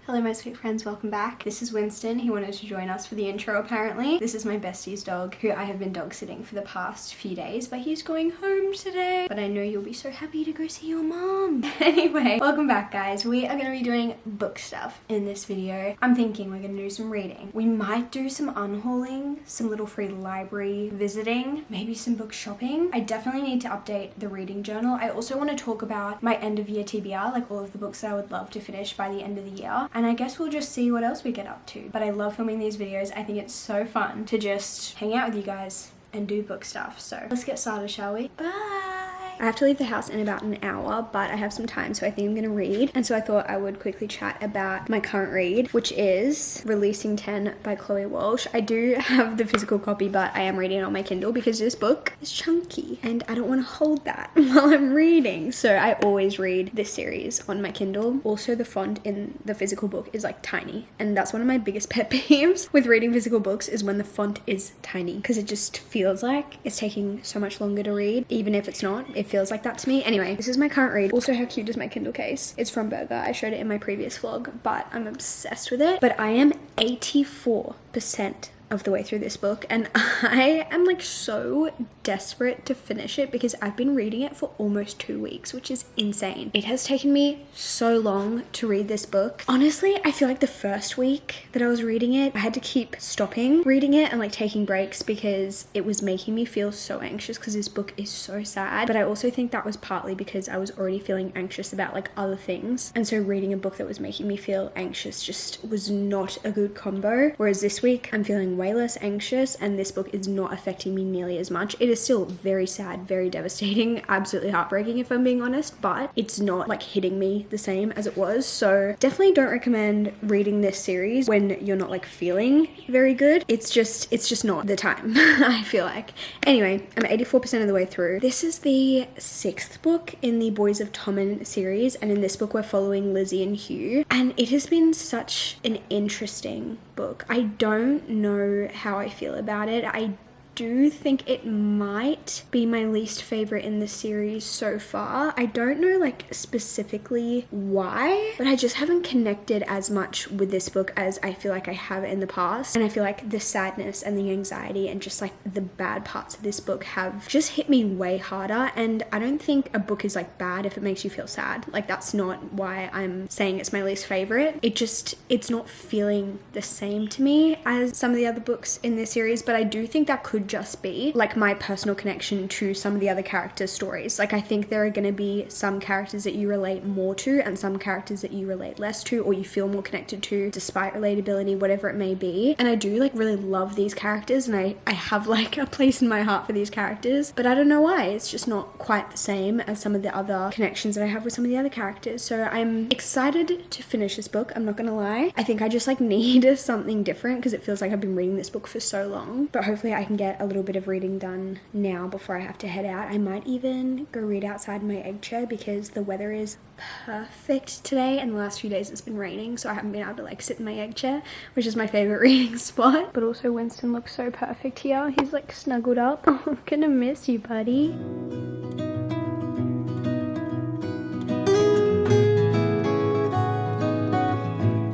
Hello my sweet friends, welcome back. This is Winston. He wanted to join us for the intro apparently. This is my bestie's dog who I have been dog sitting for the past few days, but he's going home today. But I know you'll be so happy to go see your mom. Anyway, welcome back guys. We are going to be doing book stuff in this video. I'm thinking we're going to do some reading. We might do some unhauling, some little free library visiting, maybe some book shopping. I definitely need to update the reading journal. I also want to talk about my end of year TBR, like all of the books that I would love to finish by the end of the year. And I guess we'll just see what else we get up to. But I love filming these videos. I think it's so fun to just hang out with you guys and do book stuff. So let's get started, shall we? Bye! I have to leave the house in about an hour, but I have some time, so I think I'm gonna read. And so I thought I would quickly chat about my current read, which is Releasing 10 by Chloe Walsh. I do have the physical copy, but I am reading it on my Kindle because this book is chunky and I don't want to hold that while I'm reading. So I always read this series on my Kindle. Also, the font in the physical book is like tiny, and that's one of my biggest pet peeves with reading physical books is when the font is tiny, because it just feels like it's taking so much longer to read, even if it's not. It feels like that to me. Anyway, this is my current read. Also, how cute is my Kindle case? It's from Burger. I showed it in my previous vlog, but I'm obsessed with it. But I am 84% of the way through this book, and I am like so desperate to finish it because I've been reading it for almost 2 weeks, which is insane. It has taken me so long to read this book. Honestly, I feel like the first week that I was reading it, I had to keep stopping reading it and like taking breaks because it was making me feel so anxious because this book is so sad. But I also think that was partly because I was already feeling anxious about like other things, and so reading a book that was making me feel anxious just was not a good combo. Whereas this week I'm feeling way less anxious and this book is not affecting me nearly as much. It is still very sad, very devastating, absolutely heartbreaking if I'm being honest, but it's not like hitting me the same as it was. So definitely don't recommend reading this series when you're not like feeling very good. It's just not the time. I feel like. Anyway, I'm 84% of the way through. This is the 6th book in the Boys of Tommen series, and in this book we're following Lizzie and Hugh, and it has been such an interesting book. I don't know how I feel about it. I do think it might be my least favorite in the series so far. I don't know like specifically why, but I just haven't connected as much with this book as I feel like I have in the past. And I feel like the sadness and the anxiety and just like the bad parts of this book have just hit me way harder. And I don't think a book is like bad if it makes you feel sad. Like that's not why I'm saying it's my least favorite. It's not feeling the same to me as some of the other books in this series, but I do think that could just be like my personal connection to some of the other characters' stories. Like I think there are going to be some characters that you relate more to and some characters that you relate less to or you feel more connected to despite relatability, whatever it may be. And I do like really love these characters, and I have like a place in my heart for these characters, but I don't know why. It's just not quite the same as some of the other connections that I have with some of the other characters. So I'm excited to finish this book, I'm not gonna lie. I think I just like need something different because it feels like I've been reading this book for so long, but hopefully I can get a little bit of reading done now before I have to head out. I might even go read outside my egg chair because the weather is perfect today, and the last few days it's been raining, so I haven't been able to like sit in my egg chair, which is my favorite reading spot. But also Winston looks so perfect here. He's like snuggled up. Oh, I'm gonna miss you, buddy.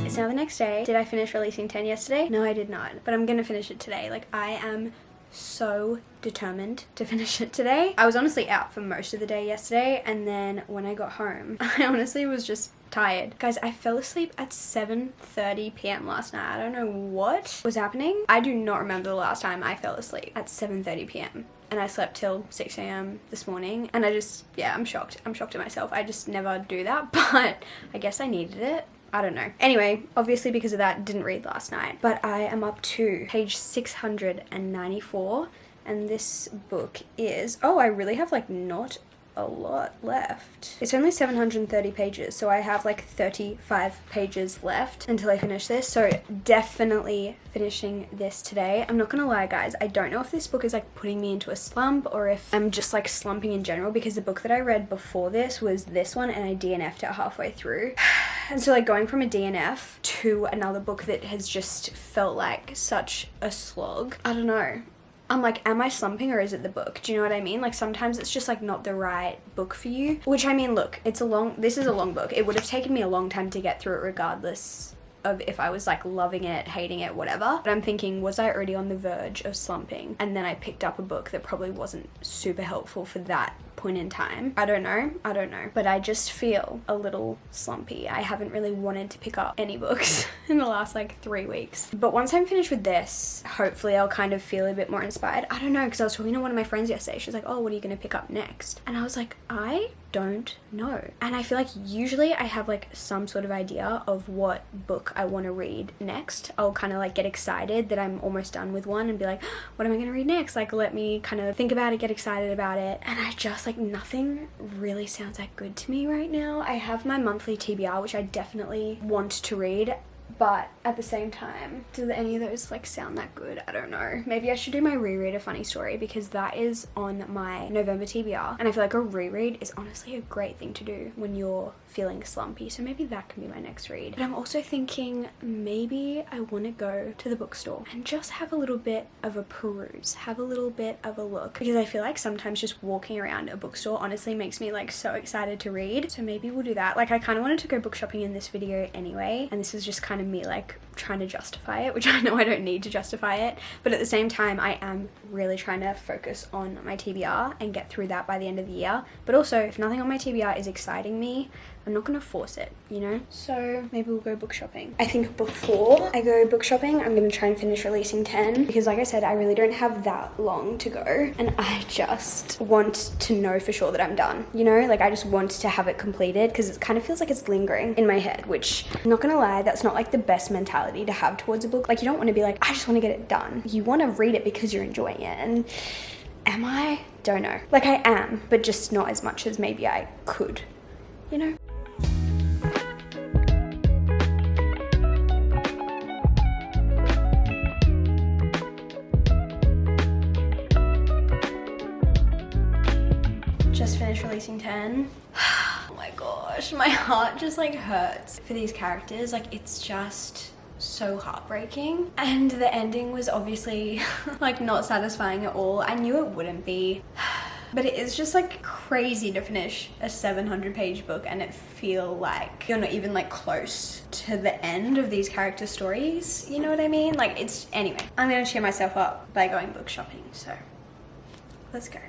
It's now the next day. Did I finish Releasing 10 yesterday? No, I did not, but I'm gonna finish it today. Like I am so determined to finish it today. I was honestly out for most of the day yesterday, and then when I got home, I honestly was just tired. Guys, I fell asleep at 7:30 p.m. last night. I don't know what was happening. I do not remember the last time I fell asleep at 7:30 p.m. and I slept till 6 a.m. this morning, and I'm shocked. I'm shocked at myself. I just never do that, but I guess I needed it. I don't know. Anyway, obviously because of that, didn't read last night. But I am up to page 694, and this book is... Oh, I really have like not a lot left. It's only 730 pages, so I have like 35 pages left until I finish this, so definitely finishing this today. I'm not gonna lie guys, I don't know if this book is like putting me into a slump or if I'm just like slumping in general, because the book that I read before this was this one and I DNF'd it halfway through. And so like going from a DNF to another book that has just felt like such a slog, I don't know. I'm like, am I slumping or is it the book? Do you know what I mean? Like sometimes it's just like not the right book for you. Which I mean, look, this is a long book. It would have taken me a long time to get through it regardless of if I was like loving it, hating it, whatever. But I'm thinking, was I already on the verge of slumping? And then I picked up a book that probably wasn't super helpful for that point in time. I don't know, but I just feel a little slumpy. I haven't really wanted to pick up any books in the last like 3 weeks, but once I'm finished with this, hopefully I'll kind of feel a bit more inspired. I don't know, because I was talking to one of my friends yesterday. She's like, oh, what are you gonna pick up next? And I was like, I don't know. And I feel like usually I have like some sort of idea of what book I want to read next. I'll kind of like get excited that I'm almost done with one and be like, what am I going to read next? Like, let me kind of think about it, get excited about it. And I just like, nothing really sounds that good to me right now. I have my monthly TBR, which I definitely want to read. But at the same time, do any of those like sound that good? I don't know. Maybe I should do my reread A Funny Story, because that is on my November TBR. And I feel like a reread is honestly a great thing to do when you're feeling slumpy. So maybe that can be my next read. But I'm also thinking maybe I want to go to the bookstore and just have a little bit of a peruse, have a little bit of a look. Because I feel like sometimes just walking around a bookstore honestly makes me like so excited to read. So maybe we'll do that. Like, I kind of wanted to go book shopping in this video anyway. And this is just kind of me like trying to justify it, which I know I don't need to justify it, but at the same time I am really trying to focus on my TBR and get through that by the end of the year. But also, if nothing on my TBR is exciting me, I'm not gonna force it, you know? So maybe we'll go book shopping. I think before I go book shopping, I'm gonna try and finish releasing 10, because like I said, I really don't have that long to go, and I just want to know for sure that I'm done, you know? Like, I just want to have it completed, because it kind of feels like it's lingering in my head, which I'm not gonna lie, that's not like the best mentality to have towards a book. Like, you don't want to be like, I just want to get it done. You want to read it because you're enjoying it. And am I? Don't know. Like, I am, but just not as much as maybe I could, you know? Just finished releasing 10. Oh my gosh, my heart just like hurts for these characters. Like, it's just so heartbreaking, and the ending was obviously like not satisfying at all. I knew it wouldn't be, but it is just like crazy to finish a 700-page book and it feel like you're not even like close to the end of these character stories, you know what I mean? Like, it's, anyway, I'm gonna cheer myself up by going book shopping, so let's go.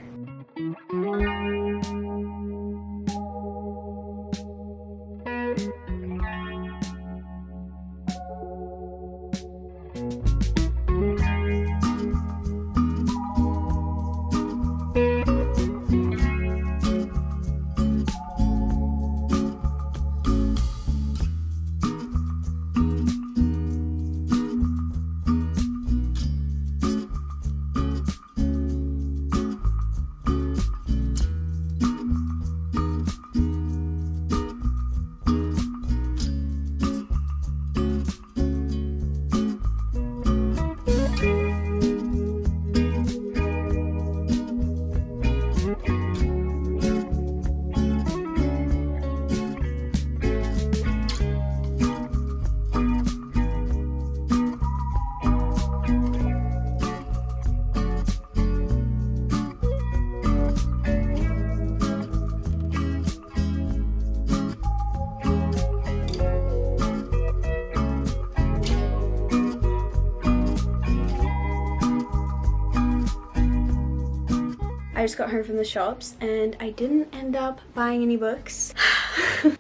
I just got home from the shops and I didn't end up buying any books.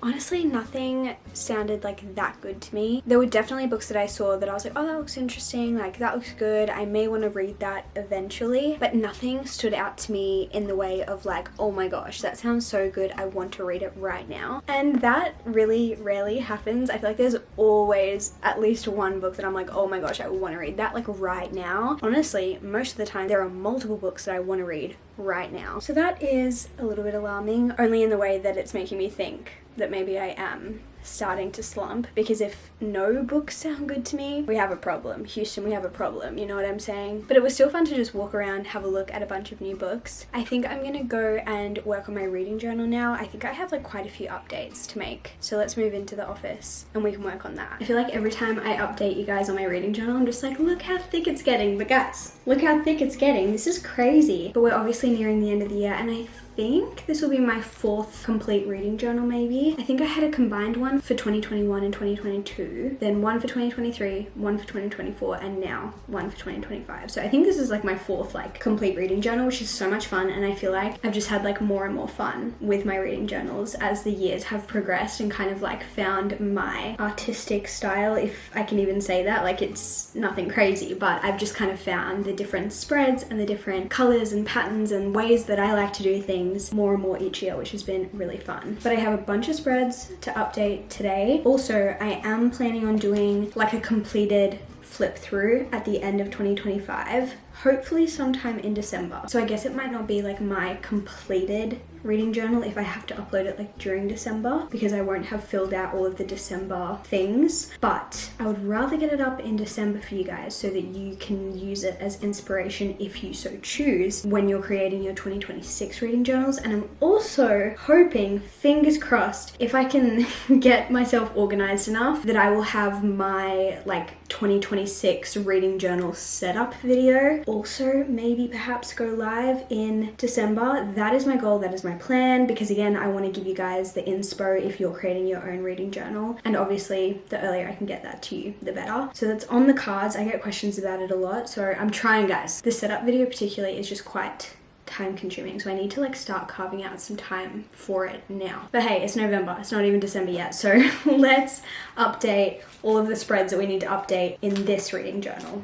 Honestly, nothing sounded like that good to me. There were definitely books that I saw that I was like, oh, that looks interesting, like that looks good, I may want to read that eventually, but nothing stood out to me in the way of like, oh my gosh, that sounds so good, I want to read it right now. And that really rarely happens. I feel like there's always at least one book that I'm like, oh my gosh, I want to read that like right now. Honestly, most of the time there are multiple books that I want to read right now. So that is a little bit alarming, only in the way that it's making me think that maybe I am starting to slump, because if no books sound good to me, we have a problem. Houston, we have a problem, you know what I'm saying? But it was still fun to just walk around, have a look at a bunch of new books. I think I'm gonna go and work on my reading journal now. I think I have like quite a few updates to make. So let's move into the office and we can work on that. I feel like every time I update you guys on my reading journal, I'm just like, look how thick it's getting. But guys, look how thick it's getting. This is crazy. But we're obviously nearing the end of the year, and I think this will be my 4th complete reading journal maybe. I think I had a combined one for 2021 and 2022, then one for 2023, one for 2024, and now one for 2025. So I think this is like my 4th like complete reading journal, which is so much fun, and I feel like I've just had like more and more fun with my reading journals as the years have progressed and kind of like found my artistic style, if I can even say that. Like, it's nothing crazy, but I've just kind of found the different spreads and the different colors and patterns and ways that I like to do things more and more each year, which has been really fun. But I have a bunch of spreads to update today. Also, I am planning on doing like a completed flip through at the end of 2025, hopefully sometime in December. So I guess it might not be like my completed reading journal if I have to upload it like during December, because I won't have filled out all of the December things, but I would rather get it up in December for you guys so that you can use it as inspiration if you so choose when you're creating your 2026 reading journals. And I'm also hoping, fingers crossed, if I can get myself organized enough that I will have my like 2026 reading journal setup video also maybe perhaps go live in December. That is my goal, that is my plan, because again, I want to give you guys the inspo if you're creating your own reading journal, and obviously the earlier I can get that to you the better. So that's on the cards. I get questions about it a lot, so I'm trying, guys. The setup video particularly is just quite time consuming, so I need to like start carving out some time for it now. But hey, it's November, it's not even December yet, so let's update all of the spreads that we need to update in this reading journal.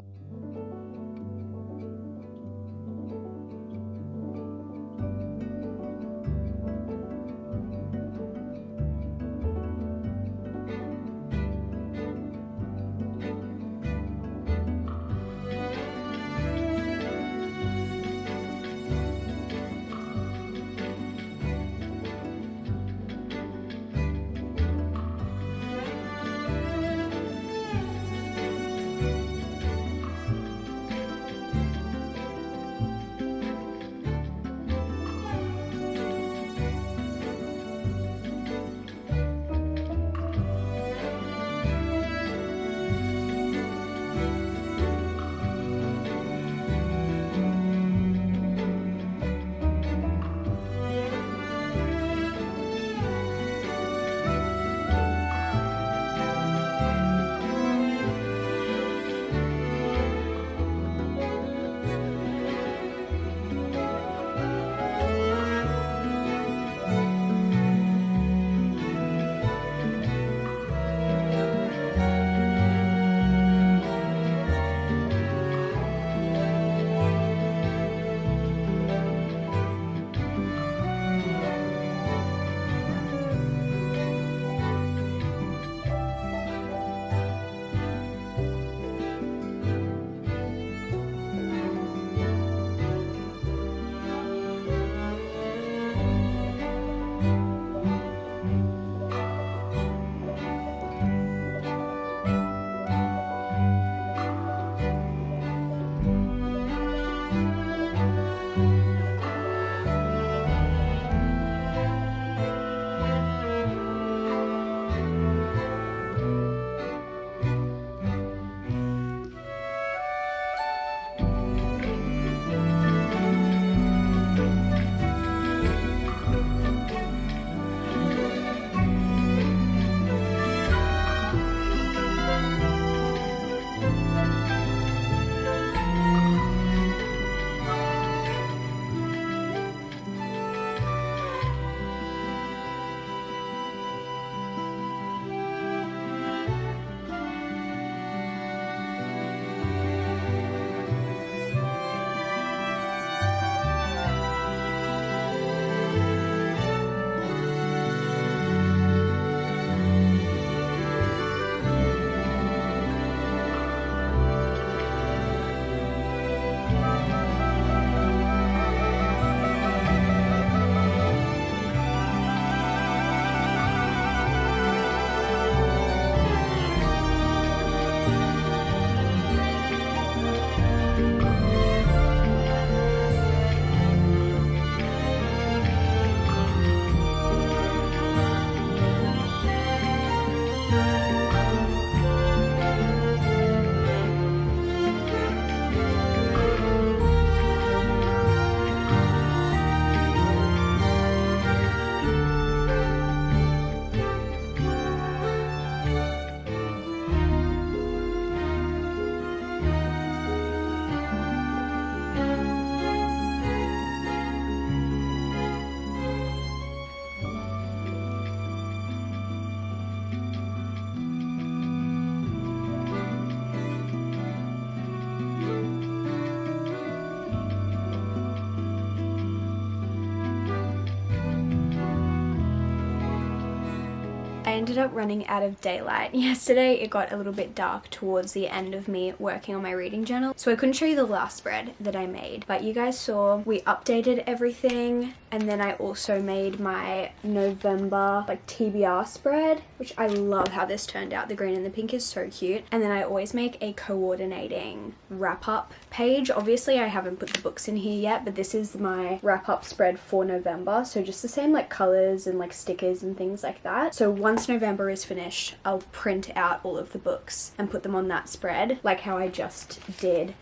ended up running out of daylight yesterday. It got a little bit dark towards the end of me working on my reading journal, so I couldn't show you the last spread that I made, but you guys saw we updated everything, and then I also made my November like TBR spread, which I love how this turned out. The green and the pink is so cute. And then I always make a coordinating wrap up page. Obviously I haven't put the books in here yet, but this is my wrap up spread for November, so just the same like colors and like stickers and things like that. So once November is finished, I'll print out all of the books and put them on that spread, like how I just did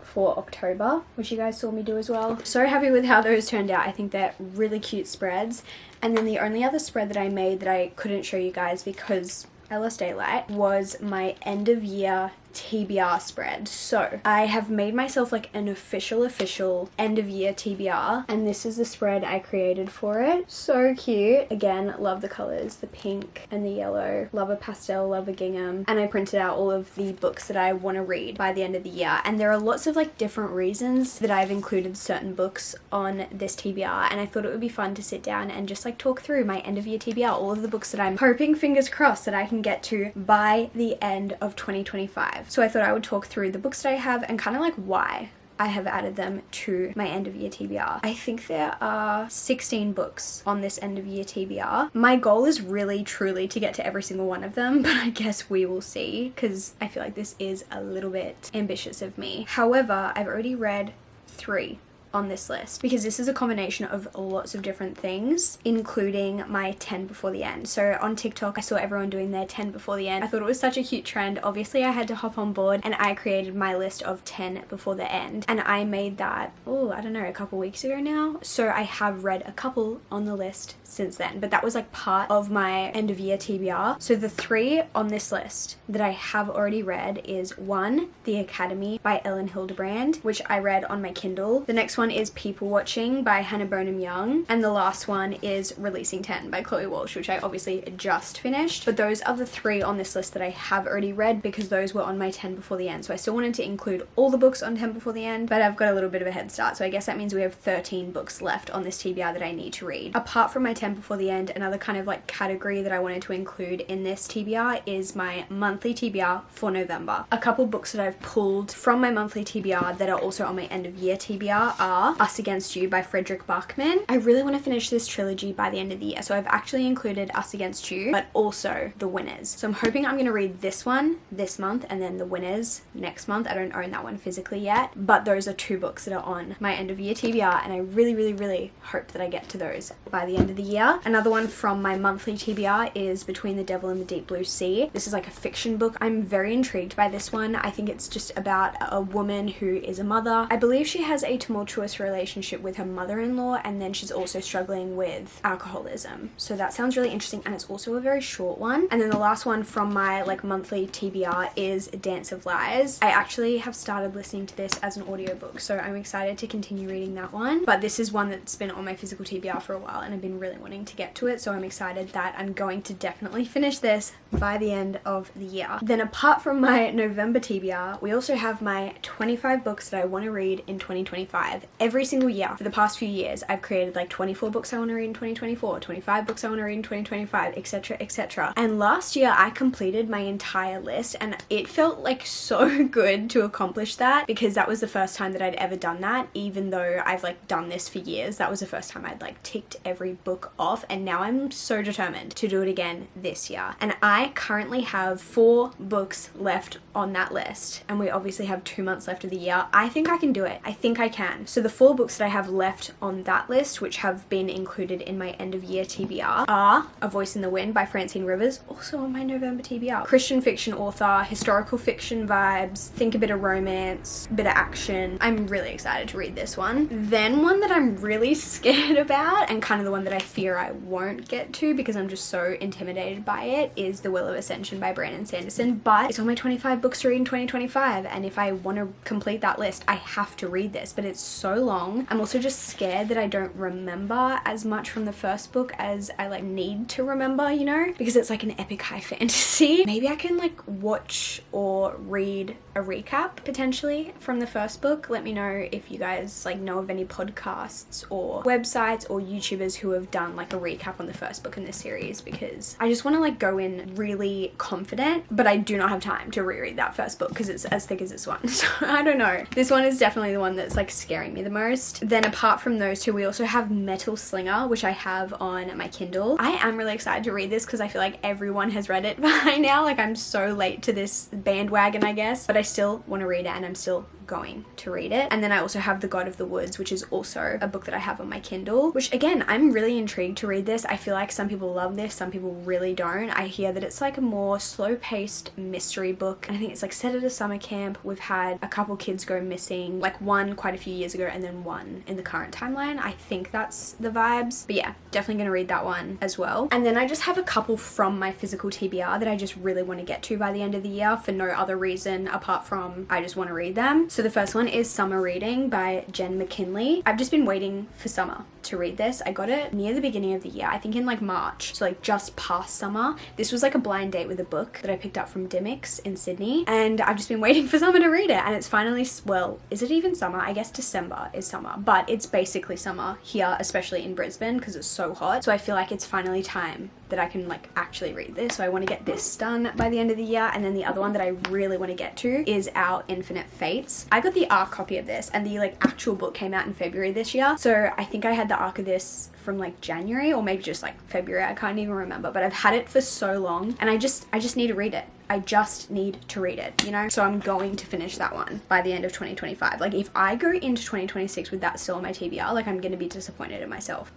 for October, which you guys saw me do as well. So happy with how those turned out. I think they're really cute spreads. And then the only other spread that I made that I couldn't show you guys because I lost daylight was my end of year TBR spread. So I have made myself like an official end of year TBR, and this is the spread I created for it. So cute. Again, love the colors, the pink and the yellow. Love a pastel, love a gingham. And I printed out all of the books that I want to read by the end of the year, and there are lots of like different reasons that I've included certain books on this TBR, and I thought it would be fun to sit down and just like talk through my end of year TBR, all of the books that I'm hoping, fingers crossed, that I can get to by the end of 2025. So I thought I would talk through the books that I have and kind of like why I have added them to my end of year TBR. I think there are 16 books on this end of year TBR. My goal is really truly to get to every single one of them, but I guess we will see, because I feel like this is a little bit ambitious of me. However, I've already read 3 on this list because this is a combination of lots of different things, including my 10 before the end. So on TikTok I saw everyone doing their 10 before the end. I thought it was such a cute trend. Obviously I had to hop on board and I created my list of 10 before the end, and I made that, I don't know, a couple weeks ago now. So I have read a couple on the list since then, but that was like part of my end of year TBR. So the 3 on this list that I have already read is 1, The Academy by Ellen Hildebrand, which I read on my Kindle. The next one is People Watching by Hannah Bonham Young, and the last one is Releasing 10 by Chloe Walsh, which I obviously just finished. But those are the 3 on this list that I have already read because those were on my 10 before the end. So I still wanted to include all the books on 10 before the end, but I've got a little bit of a head start, so I guess that means we have 13 books left on this TBR that I need to read. Apart from my 10 before the end, another kind of like category that I wanted to include in this TBR is my monthly TBR for November. A couple books that I've pulled from my monthly TBR that are also on my end of year TBR are Us Against You by Frederick Bachman. I really want to finish this trilogy by the end of the year, so I've actually included Us Against You, but also The Winners. So I'm hoping I'm going to read this one this month and then The Winners next month. I don't own that one physically yet, but those are 2 books that are on my end of year TBR, and I really hope that I get to those by the end of the year. Another one from my monthly TBR is Between the Devil and the Deep Blue Sea. This is like a fiction book. I'm very intrigued by this one. I think it's just about a woman who is a mother. I believe she has a tumultuous relationship with her mother-in-law, and then she's also struggling with alcoholism. So that sounds really interesting, and it's also a very short one. And then the last one from my like monthly TBR is Dance of Lies. I actually have started listening to this as an audiobook, so I'm excited to continue reading that one. But this is one that's been on my physical TBR for a while, and I've been really wanting to get to it, so I'm excited that I'm going to definitely finish this by the end of the year. Then apart from my November TBR, we also have my 25 books that I want to read in 2025. Every single year for the past few years I've created like 24 books I want to read in 2024, 25 books I want to read in 2025, etc. And last year I completed my entire list, and it felt like so good to accomplish that because that was the first time that I'd ever done that. Even though I've like done this for years, that was the first time I'd like ticked every book off, and now I'm so determined to do it again this year. And I currently have 4 books left on that list, and we obviously have 2 months left of the year. I think I can do it. I think I can. So the 4 books that I have left on that list, which have been included in my end of year TBR, are A Voice in the Wind by Francine Rivers, also on my November TBR. Christian fiction author, historical fiction vibes, think a bit of romance, a bit of action. I'm really excited to read this one. Then one that I'm really scared about, and kind of the one that I fear I won't get to because I'm just so intimidated by it, is The Will of Ascension by Brandon Sanderson, but it's on my 25 books to read in 2025, and if I want to complete that list I have to read this. But it's so so long. I'm also just scared that I don't remember as much from the first book as I like need to remember, you know, because it's like an epic high fantasy. Maybe I can like watch or read a recap potentially from the first book. Let me know if you guys like know of any podcasts or websites or YouTubers who have done like a recap on the first book in this series, because I just want to like go in really confident, but I do not have time to reread that first book because it's as thick as this one. So I don't know. This one is definitely the one that's like scaring me the most. Then apart from those two, we also have Metal Slinger, which I have on my Kindle. I am really excited to read this because I feel like everyone has read it by now. Like I'm so late to this bandwagon, I guess, but I still want to read it and I'm still going to read it. And then I also have The God of the Woods, which is also a book that I have on my Kindle, which again, I'm really intrigued to read this. I feel like some people love this, some people really don't. I hear that it's like a more slow-paced mystery book, and I think it's like set at a summer camp. We've had a couple kids go missing, like one quite a few years ago and then one in the current timeline. I think that's the vibes, but yeah, definitely gonna read that one as well. And then I just have a couple from my physical TBR that I just really want to get to by the end of the year for no other reason apart from I just want to read them. So the first one is Summer Reading by Jen McKinley. I've just been waiting for summer to read this. I got it near the beginning of the year, I think in like March, so like just past summer. This was like a blind date with a book that I picked up from Dimmicks in Sydney, and I've just been waiting for summer to read it, and it's finally, well, is it even summer? I guess December is summer, but it's basically summer here, especially in Brisbane because it's so hot. So I feel like it's finally time that I can like actually read this. So I want to get this done by the end of the year. And then the other one that I really want to get to is Our Infinite Fates. I got the ARC copy of this, and the like actual book came out in February this year. So I think I had the ARC of this from like January or maybe just like February. I can't even remember, but I've had it for so long and I just need to read it. I just need to read it, you know? So I'm going to finish that one by the end of 2025. Like if I go into 2026 with that still on my TBR, like I'm going to be disappointed in myself.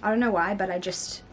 I don't know why, but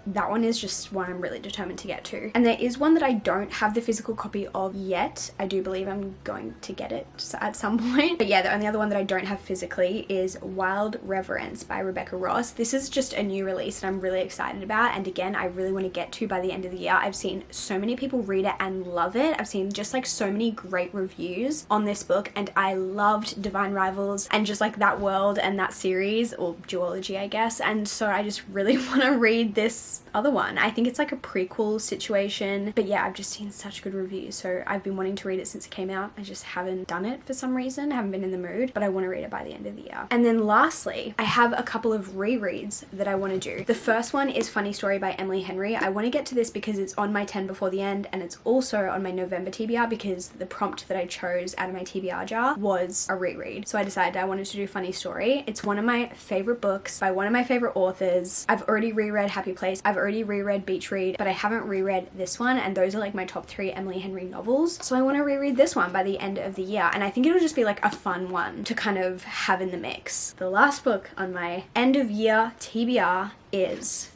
that one is just one I'm really determined to get to. And there is one that I don't have the physical copy of yet. I do believe I'm going to get it at some point. But yeah, the only other one that I don't have physically is Wild Reverence by Rebecca Ross. This is just a new release that I'm really excited about. And again, I really want to get to by the end of the year. I've seen so many people read it and love it. I've seen just like so many great reviews on this book, and I loved Divine Rivals and just like that world and that series, or duology, I guess. And so I just really want to read this other one. I think it's like a prequel situation, but yeah, I've just seen such good reviews, so I've been wanting to read it since it came out. I just haven't done it for some reason. I haven't been in the mood, but I want to read it by the end of the year. And then lastly, I have a couple of rereads that I want to do. The first one is Funny Story by Emily Henry. I want to get to this because it's on my 10 before the end, and it's also on my November TBR because the prompt that I chose out of my TBR jar was a reread. So I decided I wanted to do Funny Story. It's one of my favorite books by one of my favorite authors. I've already reread Happy Place. I've already reread Beach Read, but I haven't reread this one, and those are like my top 3 Emily Henry novels. So I want to reread this one by the end of the year, and I think it'll just be like a fun one to kind of have in the mix. The last book on my end of year TBR is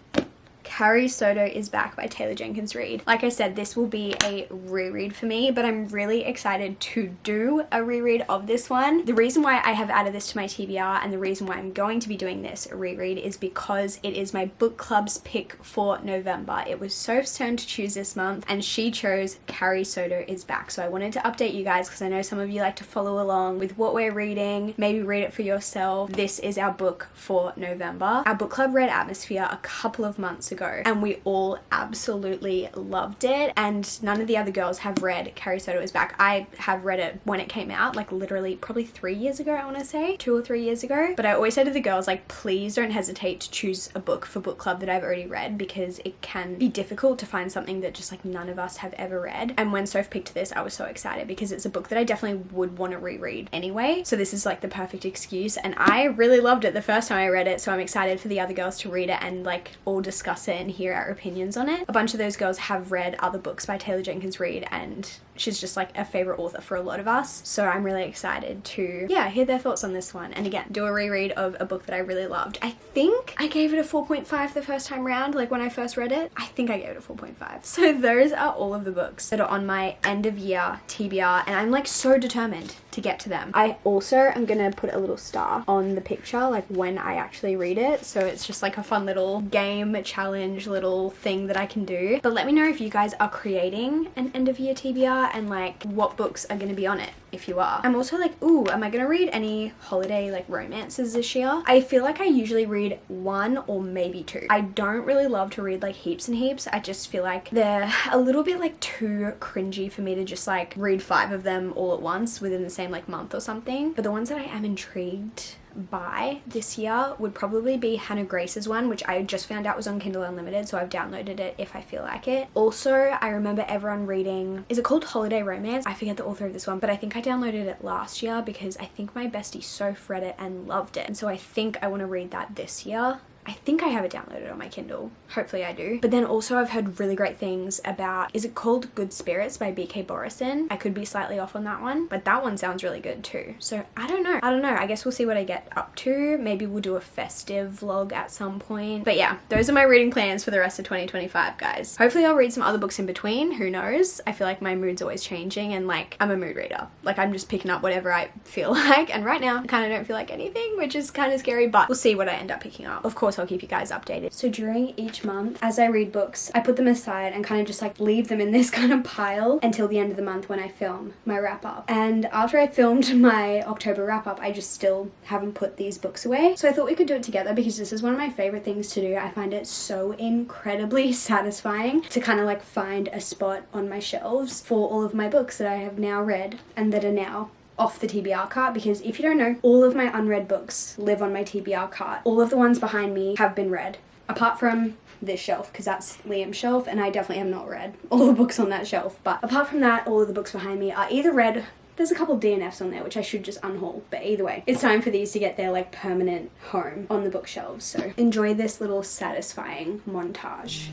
Carrie Soto Is Back by Taylor Jenkins Reid. Like I said, this will be a reread for me, but I'm really excited to do a reread of this one. The reason why I have added this to my TBR and the reason why I'm going to be doing this reread is because it is my book club's pick for November. It was Soph's turn to choose this month, and she chose Carrie Soto Is Back. So I wanted to update you guys because I know some of you like to follow along with what we're reading, maybe read it for yourself. This is our book for November. Our book club read Atmosphere a couple of months ago, and we all absolutely loved it, and none of the other girls have read Carrie Soto Is Back. I have read it when it came out, like literally probably 3 years ago, I want to say 2 or 3 years ago, but I always say to the girls, like, please don't hesitate to choose a book for book club that I've already read, because it can be difficult to find something that just like none of us have ever read. And when Soph picked this, I was so excited because it's a book that I definitely would want to reread anyway, so this is like the perfect excuse, and I really loved it the first time I read it, so I'm excited for the other girls to read it and like all discuss it and hear our opinions on it. A bunch of those girls have read other books by Taylor Jenkins Reid, and she's just like a favorite author for a lot of us, so I'm really excited to hear their thoughts on this one, and again do a reread of a book that I really loved. I think I gave it a 4.5 the first time round, like when I first read it. I think I gave it a 4.5. So those are all of the books that are on my end of year TBR, and I'm like so determined to get to them. I also am gonna put a little star on the picture like when I actually read it, so it's just like a fun little game challenge challenge little thing that I can do. But let me know if you guys are creating an end of year TBR and like what books are going to be on it if you are. I'm also like, ooh, am I going to read any holiday like romances this year? I feel like I usually read one or maybe two. I don't really love to read like heaps and heaps. I just feel like they're a little bit like too cringy for me to just like read 5 of them all at once within the same like month or something. But the ones that I am intrigued by this year would probably be Hannah Grace's one, which I just found out was on Kindle Unlimited, so I've downloaded it if I feel like it. Also, I remember everyone reading, is it called Holiday Romance? I forget the author of this one, but I think I downloaded it last year because I think my bestie Soph read it and loved it, and so I think I want to read that this year. I think I have it downloaded on my Kindle. Hopefully I do. But then also I've heard really great things about, is it called Good Spirits by B.K. Borison? I could be slightly off on that one, but that one sounds really good too. So I don't know. I guess we'll see what I get up to. Maybe we'll do a festive vlog at some point. But yeah, those are my reading plans for the rest of 2025, guys. Hopefully I'll read some other books in between. Who knows? I feel like my mood's always changing and like I'm a mood reader. Like I'm just picking up whatever I feel like. And right now I kind of don't feel like anything, which is kind of scary, but we'll see what I end up picking up. Of course, I'll keep you guys updated. So during each month, as I read books, I put them aside and kind of just like leave them in this kind of pile until the end of the month when I film my wrap up. And after I filmed my October wrap up, I just still haven't put these books away. So I thought we could do it together because this is one of my favorite things to do. I find it so incredibly satisfying to kind of like find a spot on my shelves for all of my books that I have now read and that are now off the TBR cart, because if you don't know, all of my unread books live on my TBR cart. All of the ones behind me have been read, apart from this shelf, because that's Liam's shelf and I definitely have not read all the books on that shelf. But apart from that, all of the books behind me are either read, there's a couple DNFs on there which I should just unhaul, but either way, it's time for these to get their like permanent home on the bookshelves. So enjoy this little satisfying montage.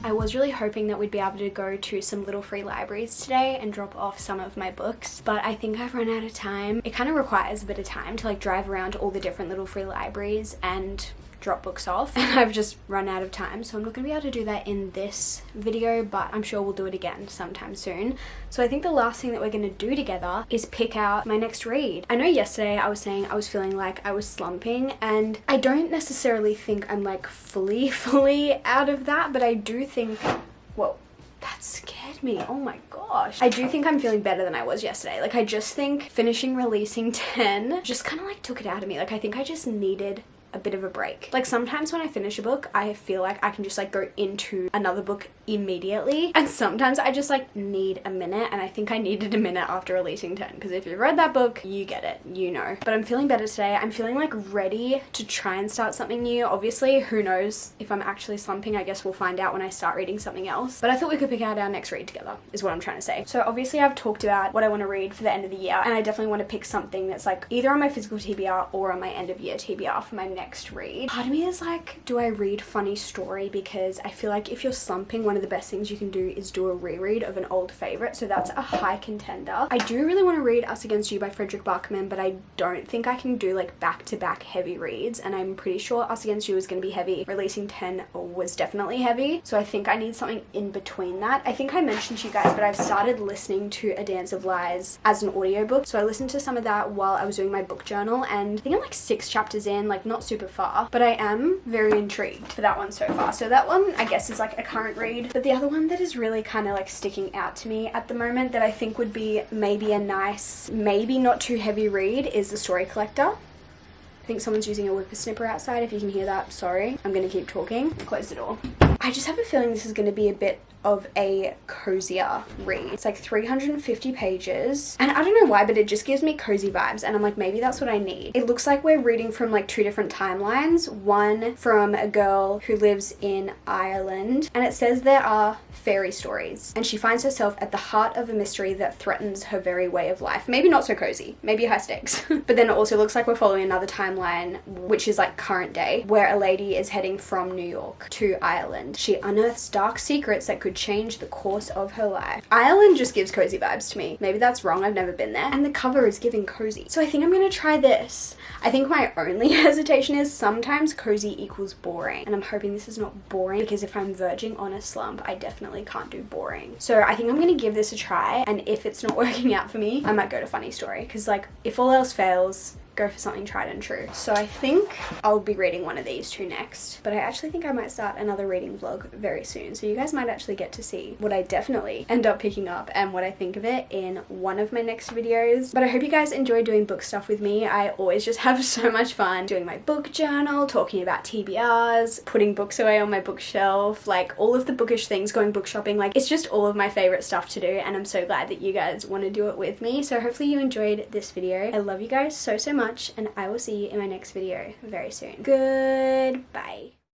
I was really hoping that we'd be able to go to some little free libraries today and drop off some of my books, but I think I've run out of time. It kind of requires a bit of time to like drive around to all the different little free libraries and drop books off, and I've just run out of time, so I'm not going to be able to do that in this video, but I'm sure we'll do it again sometime soon. So I think the last thing that we're going to do together is pick out my next read. I know yesterday I was saying I was feeling like I was slumping, and I don't necessarily think I'm like fully out of that, but I do think, whoa, that scared me. Oh my gosh. I do think I'm feeling better than I was yesterday. Like I just think finishing Releasing 10 just kind of like took it out of me. Like I think I just needed a bit of a break. Like sometimes when I finish a book, I feel like I can just like go into another book immediately, and sometimes I just like need a minute, and I think I needed a minute after Releasing 10, because if you've read that book, you get it, you know. But I'm feeling better today. I'm feeling like ready to try and start something new. Obviously, who knows if I'm actually slumping. I guess we'll find out when I start reading something else, but I thought we could pick out our next read together is what I'm trying to say. So obviously I've talked about what I want to read for the end of the year, and I definitely want to pick something that's like either on my physical TBR or on my end of year TBR for my next read. Part of me is like, do I read funny story? Because I feel like if you're slumping, one of the best things you can do is do a reread of an old favorite, so that's a high contender. I do really want to read Us Against You by Frederick Bachman, but I don't think I can do like back-to-back heavy reads, and I'm pretty sure Us Against You is going to be heavy. Releasing 10 was definitely heavy, so I think I need something in between that. I think I mentioned to you guys, but I've started listening to A Dance of Lies as an audiobook, so I listened to some of that while I was doing my book journal, and I think I'm like 6 chapters in, like not super far, but I am very intrigued for that one so far. So that one I guess is like a current read, but the other one that is really kind of like sticking out to me at the moment that I think would be maybe a nice, maybe not too heavy read is The Story Collector. I think someone's using a whippersnipper outside. If you can hear that, sorry. I'm gonna keep talking. Close the door. I just have a feeling this is going to be a bit of a cozier read. It's like 350 pages, and I don't know why, but it just gives me cozy vibes, and I'm like, maybe that's what I need. It looks like we're reading from like 2 different timelines, one from a girl who lives in Ireland, and it says there are fairy stories, and she finds herself at the heart of a mystery that threatens her very way of life. Maybe not so cozy, maybe high stakes. But then it also looks like we're following another timeline, which is like current day, where a lady is heading from New York to Ireland. She unearths dark secrets that could change the course of her life. Ireland just gives cozy vibes to me. Maybe that's wrong, I've never been there. And the cover is giving cozy. So I think I'm gonna try this. I think my only hesitation is sometimes cozy equals boring, and I'm hoping this is not boring, because if I'm verging on a slump, I definitely can't do boring. So I think I'm gonna give this a try, and if it's not working out for me, I might go to funny story, because like if all else fails, go for something tried and true. So I think I'll be reading one of these 2 next, but I actually think I might start another reading vlog very soon, so you guys might actually get to see what I definitely end up picking up and what I think of it in one of my next videos. But I hope you guys enjoy doing book stuff with me. I always just have so much fun doing my book journal, talking about TBRs, putting books away on my bookshelf, like all of the bookish things, going book shopping. Like, it's just all of my favorite stuff to do, and I'm so glad that you guys want to do it with me. So hopefully you enjoyed this video. I love you guys so much, and I will see you in my next video very soon. Goodbye.